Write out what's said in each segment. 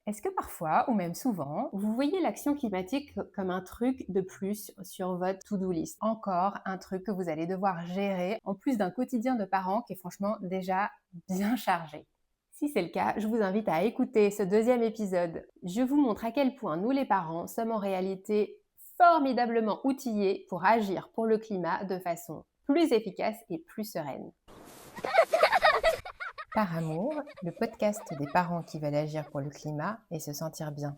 Est-ce que parfois, ou même souvent, vous voyez l'action climatique comme un truc de plus sur votre to-do list? Encore un truc que vous allez devoir gérer, en plus d'un quotidien de parents qui est franchement déjà bien chargé. Si c'est le cas, je vous invite à écouter ce deuxième épisode. Je vous montre à quel point nous les parents sommes en réalité formidablement outillés pour agir pour le climat de façon plus efficace et plus sereine. Par amour, le podcast des parents qui veulent agir pour le climat et se sentir bien.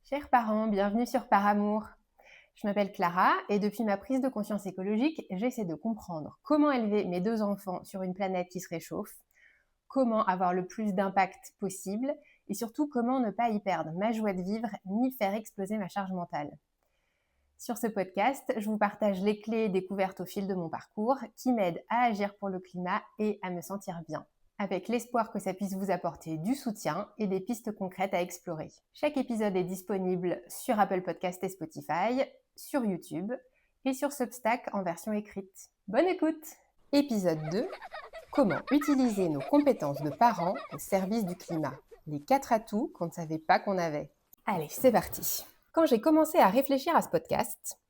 Chers parents, bienvenue sur Par amour. Je m'appelle Clara et depuis ma prise de conscience écologique, j'essaie de comprendre comment élever mes deux enfants sur une planète qui se réchauffe, comment avoir le plus d'impact possible et surtout comment ne pas y perdre ma joie de vivre ni faire exploser ma charge mentale. Sur ce podcast, je vous partage les clés découvertes au fil de mon parcours qui m'aident à agir pour le climat et à me sentir bien, avec l'espoir que ça puisse vous apporter du soutien et des pistes concrètes à explorer. Chaque épisode est disponible sur Apple Podcast et Spotify, sur YouTube et sur Substack en version écrite. Bonne écoute! Épisode 2. Comment utiliser nos compétences de parents au service du climat. Les 4 atouts qu'on ne savait pas qu'on avait. Allez, c'est parti! Quand j'ai commencé à réfléchir à ce podcast,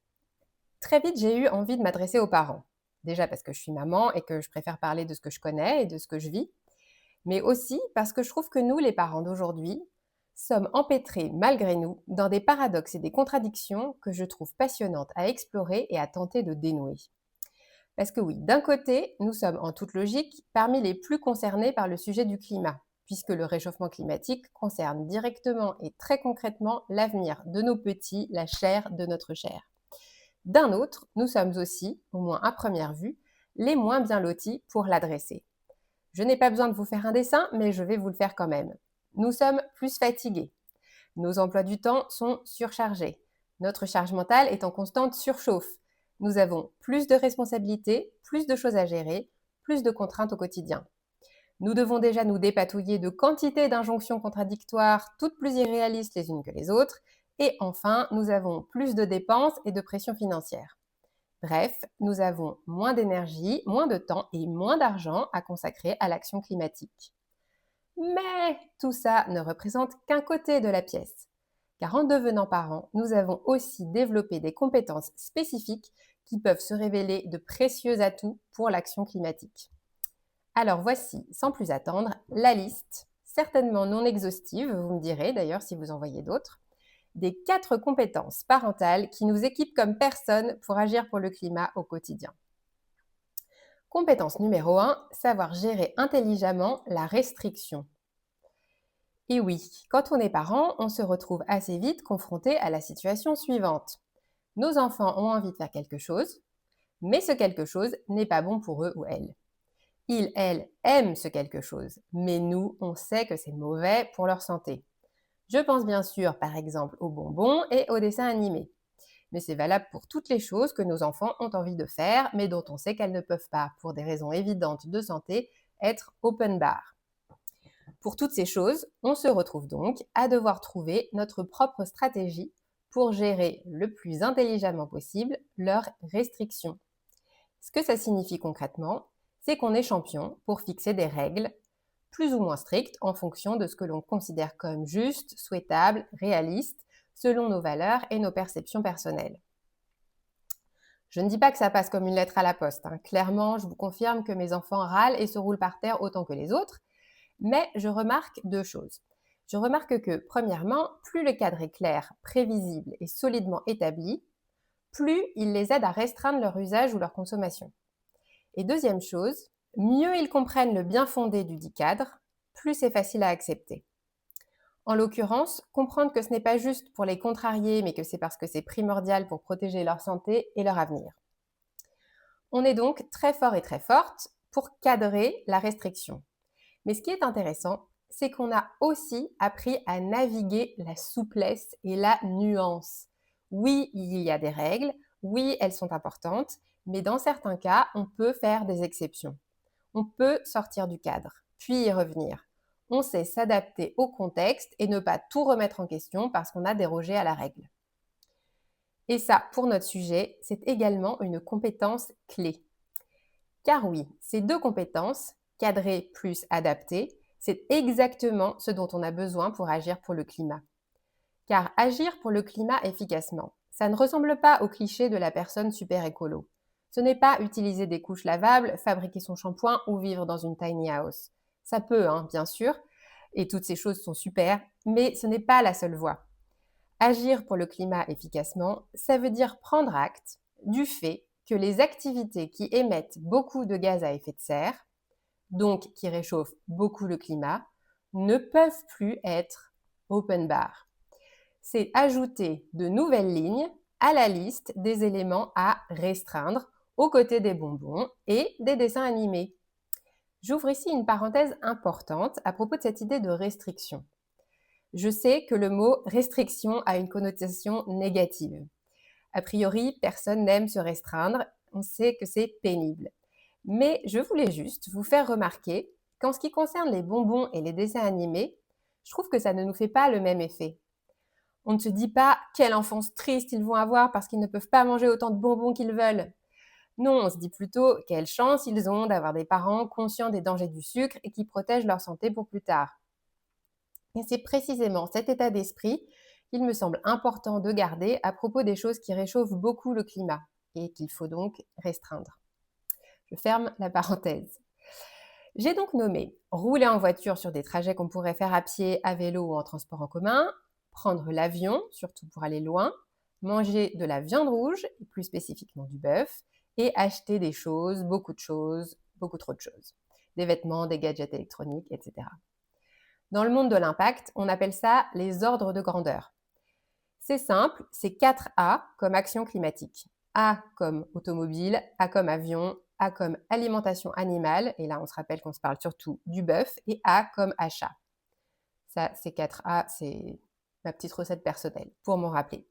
très vite j'ai eu envie de m'adresser aux parents. Déjà parce que je suis maman et que je préfère parler de ce que je connais et de ce que je vis, mais aussi parce que je trouve que nous, les parents d'aujourd'hui, sommes empêtrés, malgré nous, dans des paradoxes et des contradictions que je trouve passionnantes à explorer et à tenter de dénouer. Parce que oui, d'un côté, nous sommes en toute logique parmi les plus concernés par le sujet du climat, puisque le réchauffement climatique concerne directement et très concrètement l'avenir de nos petits, la chair de notre chair. D'un autre, nous sommes aussi, au moins à première vue, les moins bien lotis pour l'adresser. Je n'ai pas besoin de vous faire un dessin, mais je vais vous le faire quand même. Nous sommes plus fatigués. Nos emplois du temps sont surchargés. Notre charge mentale est en constante surchauffe. Nous avons plus de responsabilités, plus de choses à gérer, plus de contraintes au quotidien. Nous devons déjà nous dépatouiller de quantité d'injonctions contradictoires, toutes plus irréalistes les unes que les autres. Et enfin, nous avons plus de dépenses et de pression financière. Bref, nous avons moins d'énergie, moins de temps et moins d'argent à consacrer à l'action climatique. Mais tout ça ne représente qu'un côté de la pièce. Car en devenant parents, nous avons aussi développé des compétences spécifiques qui peuvent se révéler de précieux atouts pour l'action climatique. Alors voici, sans plus attendre, la liste, certainement non exhaustive, vous me direz d'ailleurs si vous en voyez d'autres, des 4 compétences parentales qui nous équipent comme personne pour agir pour le climat au quotidien. Compétence numéro 1, savoir gérer intelligemment la restriction. Et oui, quand on est parent, on se retrouve assez vite confronté à la situation suivante. Nos enfants ont envie de faire quelque chose, mais ce quelque chose n'est pas bon pour eux ou elles. Ils, elles, aiment ce quelque chose, mais nous, on sait que c'est mauvais pour leur santé. Je pense bien sûr, par exemple, aux bonbons et aux dessins animés. Mais c'est valable pour toutes les choses que nos enfants ont envie de faire, mais dont on sait qu'elles ne peuvent pas, pour des raisons évidentes de santé, être open bar. Pour toutes ces choses, on se retrouve donc à devoir trouver notre propre stratégie pour gérer le plus intelligemment possible leurs restrictions. Ce que ça signifie concrètement, c'est qu'on est champion pour fixer des règles plus ou moins strictes en fonction de ce que l'on considère comme juste, souhaitable, réaliste, selon nos valeurs et nos perceptions personnelles. Je ne dis pas que ça passe comme une lettre à la poste. Clairement, je vous confirme que mes enfants râlent et se roulent par terre autant que les autres, mais je remarque 2 choses. Je remarque que, premièrement, plus le cadre est clair, prévisible et solidement établi, plus il les aide à restreindre leur usage ou leur consommation. Et deuxième chose, mieux ils comprennent le bien fondé du dit cadre, plus c'est facile à accepter. En l'occurrence, comprendre que ce n'est pas juste pour les contrarier, mais que c'est parce que c'est primordial pour protéger leur santé et leur avenir. On est donc très fort et très forte pour cadrer la restriction. Mais ce qui est intéressant, c'est qu'on a aussi appris à naviguer la souplesse et la nuance. Oui, il y a des règles, oui, elles sont importantes, mais dans certains cas, on peut faire des exceptions. On peut sortir du cadre, puis y revenir. On sait s'adapter au contexte et ne pas tout remettre en question parce qu'on a dérogé à la règle. Et ça, pour notre sujet, c'est également une compétence clé. Car oui, ces 2 compétences, cadrer plus adapter, C'est exactement ce dont on a besoin pour agir pour le climat. Car agir pour le climat efficacement, ça ne ressemble pas au cliché de la personne super écolo. Ce n'est pas utiliser des couches lavables, fabriquer son shampoing ou vivre dans une tiny house. Ça peut, bien sûr, et toutes ces choses sont super, mais ce n'est pas la seule voie. Agir pour le climat efficacement, ça veut dire prendre acte du fait que les activités qui émettent beaucoup de gaz à effet de serre, donc qui réchauffent beaucoup le climat, ne peuvent plus être open bar. C'est ajouter de nouvelles lignes à la liste des éléments à restreindre aux côtés des bonbons et des dessins animés. J'ouvre ici une parenthèse importante à propos de cette idée de restriction. Je sais que le mot restriction a une connotation négative. A priori, personne n'aime se restreindre, on sait que c'est pénible. Mais je voulais juste vous faire remarquer qu'en ce qui concerne les bonbons et les dessins animés, je trouve que ça ne nous fait pas le même effet. On ne se dit pas quelle enfance triste ils vont avoir parce qu'ils ne peuvent pas manger autant de bonbons qu'ils veulent. Non, on se dit plutôt quelle chance ils ont d'avoir des parents conscients des dangers du sucre et qui protègent leur santé pour plus tard. Et c'est précisément cet état d'esprit qu'il me semble important de garder à propos des choses qui réchauffent beaucoup le climat et qu'il faut donc restreindre. Je ferme la parenthèse. J'ai donc nommé rouler en voiture sur des trajets qu'on pourrait faire à pied, à vélo ou en transport en commun, prendre l'avion, surtout pour aller loin, manger de la viande rouge, et plus spécifiquement du bœuf, et acheter des choses, beaucoup trop de choses. Des vêtements, des gadgets électroniques, etc. Dans le monde de l'impact, on appelle ça les ordres de grandeur. C'est simple, c'est 4 A comme action climatique. A comme automobile, A comme avion, A comme alimentation animale, et là on se rappelle qu'on se parle surtout du bœuf, et A comme achat. Ça, ces 4 A, c'est ma petite recette personnelle pour m'en rappeler.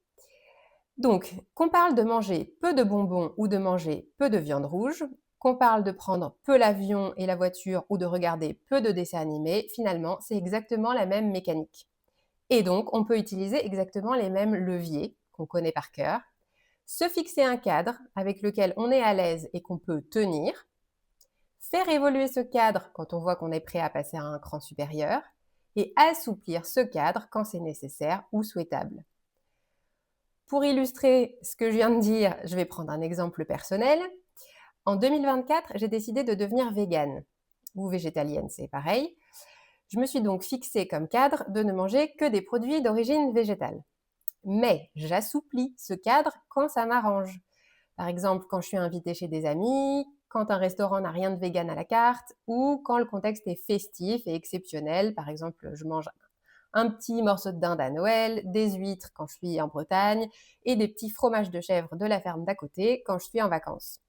Donc, qu'on parle de manger peu de bonbons ou de manger peu de viande rouge, qu'on parle de prendre peu l'avion et la voiture ou de regarder peu de dessins animés, finalement, c'est exactement la même mécanique. Et donc, on peut utiliser exactement les mêmes leviers qu'on connaît par cœur, se fixer un cadre avec lequel on est à l'aise et qu'on peut tenir, faire évoluer ce cadre quand on voit qu'on est prêt à passer à un cran supérieur, et assouplir ce cadre quand c'est nécessaire ou souhaitable. Pour illustrer ce que je viens de dire, je vais prendre un exemple personnel. En 2024, j'ai décidé de devenir végane, ou végétalienne, c'est pareil. Je me suis donc fixé comme cadre de ne manger que des produits d'origine végétale. Mais j'assouplis ce cadre quand ça m'arrange. Par exemple, quand je suis invitée chez des amis, quand un restaurant n'a rien de vegan à la carte, ou quand le contexte est festif et exceptionnel. Par exemple, je mange un petit morceau de dinde à Noël, des huîtres quand je suis en Bretagne, et des petits fromages de chèvre de la ferme d'à côté quand je suis en vacances.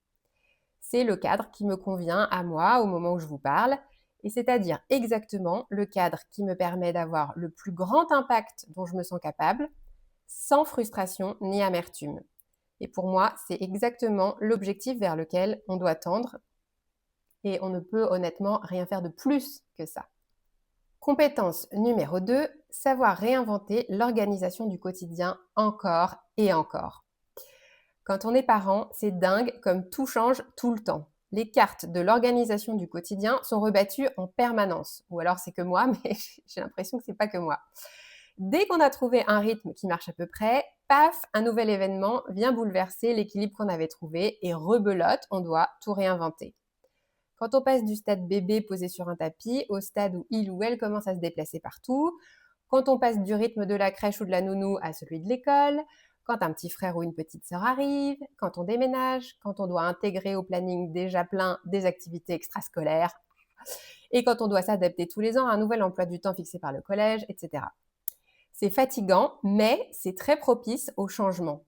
C'est le cadre qui me convient à moi au moment où je vous parle, et c'est-à-dire exactement le cadre qui me permet d'avoir le plus grand impact dont je me sens capable, sans frustration ni amertume. Et pour moi, c'est exactement l'objectif vers lequel on doit tendre, et on ne peut honnêtement rien faire de plus que ça. Compétence numéro 2, savoir réinventer l'organisation du quotidien encore et encore. Quand on est parent, c'est dingue comme tout change tout le temps. Les cartes de l'organisation du quotidien sont rebattues en permanence. Ou alors c'est que moi, mais j'ai l'impression que c'est pas que moi. Dès qu'on a trouvé un rythme qui marche à peu près, paf, un nouvel événement vient bouleverser l'équilibre qu'on avait trouvé et rebelote, on doit tout réinventer. Quand on passe du stade bébé posé sur un tapis au stade où il ou elle commence à se déplacer partout, quand on passe du rythme de la crèche ou de la nounou à celui de l'école, quand un petit frère ou une petite sœur arrive, quand on déménage, quand on doit intégrer au planning déjà plein des activités extrascolaires, et quand on doit s'adapter tous les ans à un nouvel emploi du temps fixé par le collège, etc. C'est fatigant, mais c'est très propice au changement.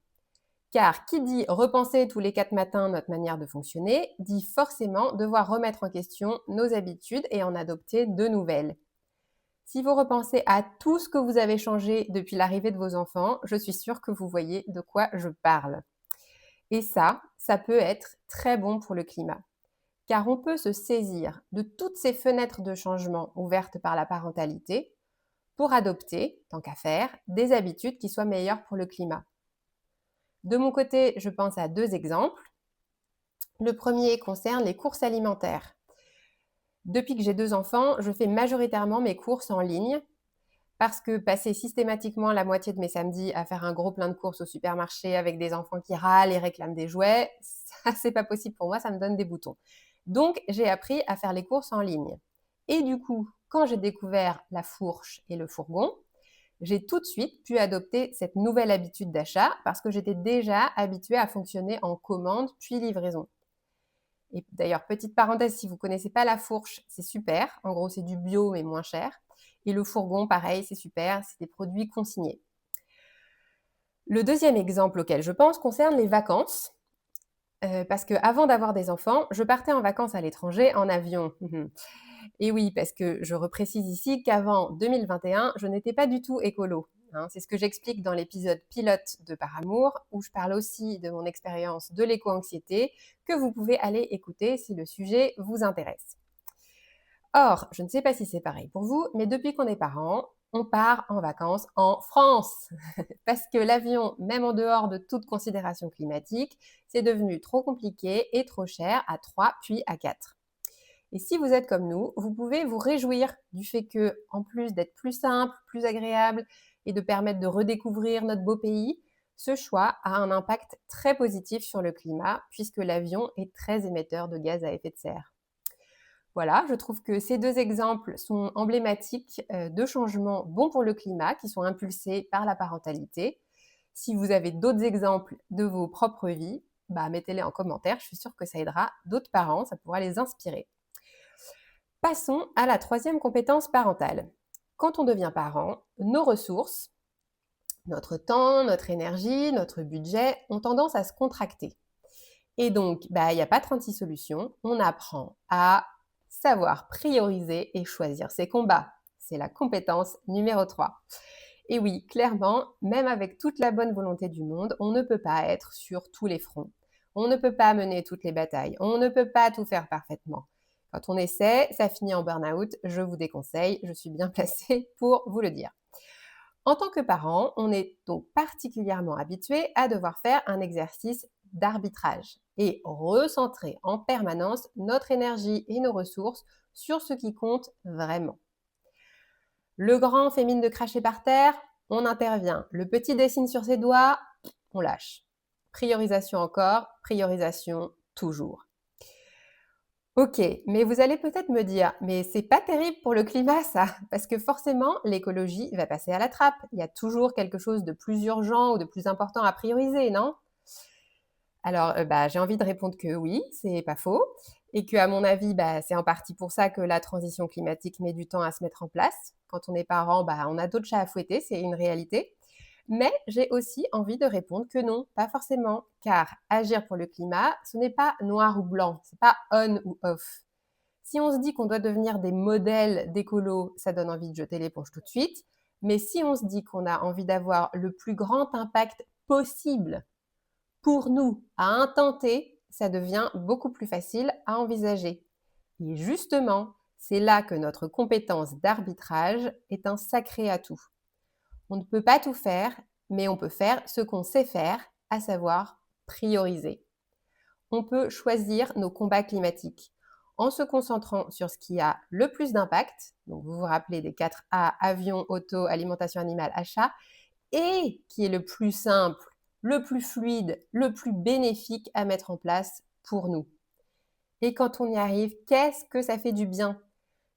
Car qui dit repenser tous les 4 matins notre manière de fonctionner, dit forcément devoir remettre en question nos habitudes et en adopter de nouvelles. Si vous repensez à tout ce que vous avez changé depuis l'arrivée de vos enfants, je suis sûre que vous voyez de quoi je parle. Et ça peut être très bon pour le climat. Car on peut se saisir de toutes ces fenêtres de changement ouvertes par la parentalité pour adopter, tant qu'à faire, des habitudes qui soient meilleures pour le climat. De mon côté, je pense à 2 exemples. Le premier concerne les courses alimentaires. Depuis que j'ai 2 enfants, je fais majoritairement mes courses en ligne parce que passer systématiquement la moitié de mes samedis à faire un gros plein de courses au supermarché avec des enfants qui râlent et réclament des jouets, ça, c'est pas possible pour moi, ça me donne des boutons. Donc, j'ai appris à faire les courses en ligne. Et du coup, quand j'ai découvert la fourche et le fourgon, j'ai tout de suite pu adopter cette nouvelle habitude d'achat parce que j'étais déjà habituée à fonctionner en commande puis livraison. Et d'ailleurs, petite parenthèse, si vous ne connaissez pas la fourche, c'est super. En gros, c'est du bio mais moins cher. Et le fourgon, pareil, c'est super, c'est des produits consignés. Le deuxième exemple auquel je pense concerne les vacances. Parce qu'avant d'avoir des enfants, je partais en vacances à l'étranger en avion. Et oui, parce que je reprécise ici qu'avant 2021, je n'étais pas du tout écolo. Hein. C'est ce que j'explique dans l'épisode pilote de Par Amour, où je parle aussi de mon expérience de l'éco-anxiété, que vous pouvez aller écouter si le sujet vous intéresse. Or, je ne sais pas si c'est pareil pour vous, mais depuis qu'on est parents, on part en vacances en France. Parce que l'avion, même en dehors de toute considération climatique, c'est devenu trop compliqué et trop cher à 3 puis à 4. Et si vous êtes comme nous, vous pouvez vous réjouir du fait que, en plus d'être plus simple, plus agréable et de permettre de redécouvrir notre beau pays, ce choix a un impact très positif sur le climat puisque l'avion est très émetteur de gaz à effet de serre. Voilà, je trouve que ces 2 exemples sont emblématiques de changements bons pour le climat qui sont impulsés par la parentalité. Si vous avez d'autres exemples de vos propres vies, mettez-les en commentaire, je suis sûre que ça aidera d'autres parents, ça pourra les inspirer. Passons à la troisième compétence parentale. Quand on devient parent, nos ressources, notre temps, notre énergie, notre budget ont tendance à se contracter. Et donc, il n'y a pas 36 solutions, on apprend à savoir prioriser et choisir ses combats. C'est la compétence numéro 3. Et oui, clairement, même avec toute la bonne volonté du monde, on ne peut pas être sur tous les fronts. On ne peut pas mener toutes les batailles. On ne peut pas tout faire parfaitement. Quand on essaie, ça finit en burn-out. Je vous déconseille, je suis bien placée pour vous le dire. En tant que parent, on est donc particulièrement habitué à devoir faire un exercice d'arbitrage et recentrer en permanence notre énergie et nos ressources sur ce qui compte vraiment. Le grand fait mine de cracher par terre, on intervient. Le petit dessine sur ses doigts, on lâche. Priorisation encore, priorisation toujours. Ok, mais vous allez peut-être me dire, mais c'est pas terrible pour le climat ça, parce que forcément l'écologie va passer à la trappe. Il y a toujours quelque chose de plus urgent ou de plus important à prioriser, non? Alors, j'ai envie de répondre que oui, c'est pas faux, et que à mon avis, c'est en partie pour ça que la transition climatique met du temps à se mettre en place. Quand on est parent, on a d'autres chats à fouetter, c'est une réalité. Mais j'ai aussi envie de répondre que non, pas forcément, car agir pour le climat, ce n'est pas noir ou blanc, c'est pas on ou off. Si on se dit qu'on doit devenir des modèles d'écolo, ça donne envie de jeter l'éponge tout de suite. Mais si on se dit qu'on a envie d'avoir le plus grand impact possible pour nous à un temps T, ça devient beaucoup plus facile à envisager. Et justement, c'est là que notre compétence d'arbitrage est un sacré atout. On ne peut pas tout faire, mais on peut faire ce qu'on sait faire, à savoir prioriser. On peut choisir nos combats climatiques en se concentrant sur ce qui a le plus d'impact, donc vous vous rappelez des 4 A, avion, auto, alimentation animale, achat, et qui est le plus simple, le plus fluide, le plus bénéfique à mettre en place pour nous. Et quand on y arrive, qu'est-ce que ça fait du bien?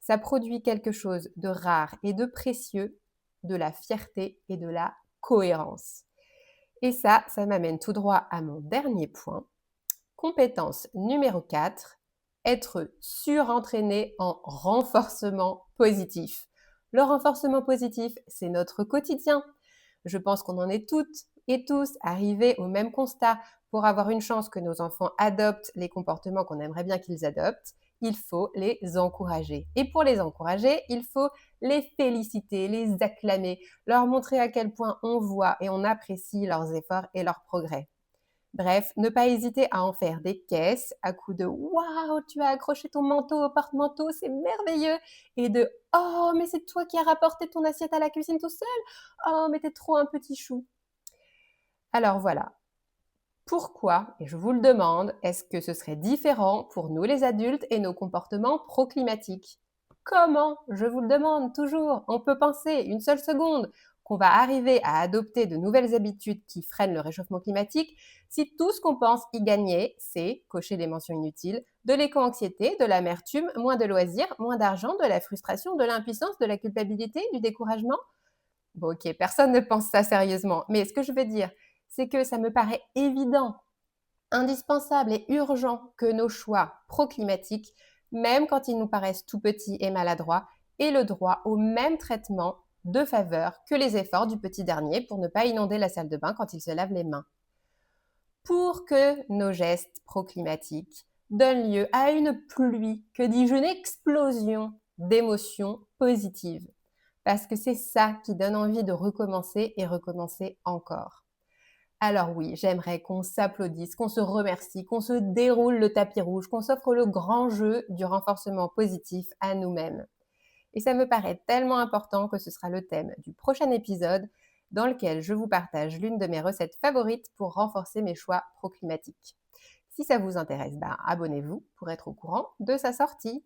Ça produit quelque chose de rare et de précieux, de la fierté et de la cohérence. Et ça m'amène tout droit à mon dernier point. Compétence numéro 4, être surentraîné en renforcement positif. Le renforcement positif, c'est notre quotidien. Je pense qu'on en est toutes et tous arrivés au même constat. Pour avoir une chance que nos enfants adoptent les comportements qu'on aimerait bien qu'ils adoptent, il faut les encourager. Et pour les encourager, il faut les féliciter, les acclamer, leur montrer à quel point on voit et on apprécie leurs efforts et leurs progrès. Bref, ne pas hésiter à en faire des caisses à coups de «Waouh, tu as accroché ton manteau au porte-manteau, c'est merveilleux!» et de «Oh, mais c'est toi qui as rapporté ton assiette à la cuisine tout seul? Oh, mais t'es trop un petit chou!» Alors voilà, Pourquoi, et je vous le demande, est-ce que ce serait différent pour nous les adultes et nos comportements proclimatiques? Comment? Je vous le demande toujours. On peut penser une seule seconde qu'on va arriver à adopter de nouvelles habitudes qui freinent le réchauffement climatique si tout ce qu'on pense y gagner, c'est cocher les mentions inutiles, de l'éco-anxiété, de l'amertume, moins de loisirs, moins d'argent, de la frustration, de l'impuissance, de la culpabilité, du découragement. Bon, ok, personne ne pense ça sérieusement, mais ce que je veux dire, c'est que ça me paraît évident, indispensable et urgent que nos choix pro-climatiques, même quand ils nous paraissent tout petits et maladroits, aient le droit au même traitement de faveur que les efforts du petit dernier pour ne pas inonder la salle de bain quand il se lave les mains. Pour que nos gestes pro-climatiques donnent lieu à une pluie, que dis-je, une explosion d'émotions positives. Parce que c'est ça qui donne envie de recommencer et recommencer encore. Alors oui, j'aimerais qu'on s'applaudisse, qu'on se remercie, qu'on se déroule le tapis rouge, qu'on s'offre le grand jeu du renforcement positif à nous-mêmes. Et ça me paraît tellement important que ce sera le thème du prochain épisode dans lequel je vous partage l'une de mes recettes favorites pour renforcer mes choix pro-climatiques. Si ça vous intéresse, abonnez-vous pour être au courant de sa sortie.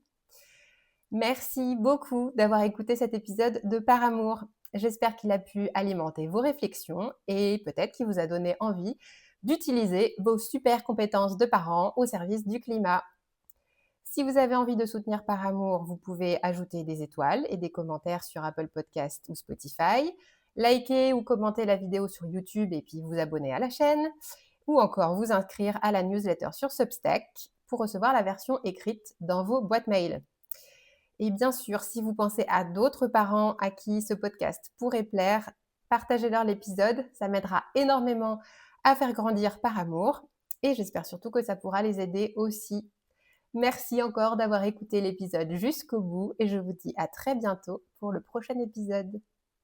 Merci beaucoup d'avoir écouté cet épisode de Par Amour. J'espère qu'il a pu alimenter vos réflexions et peut-être qu'il vous a donné envie d'utiliser vos super compétences de parents au service du climat. Si vous avez envie de soutenir Par Amour, vous pouvez ajouter des étoiles et des commentaires sur Apple Podcast ou Spotify, liker ou commenter la vidéo sur YouTube et puis vous abonner à la chaîne, ou encore vous inscrire à la newsletter sur Substack pour recevoir la version écrite dans vos boîtes mail. Et bien sûr, si vous pensez à d'autres parents à qui ce podcast pourrait plaire, partagez-leur l'épisode, ça m'aidera énormément à faire grandir Par Amour et j'espère surtout que ça pourra les aider aussi. Merci encore d'avoir écouté l'épisode jusqu'au bout et je vous dis à très bientôt pour le prochain épisode.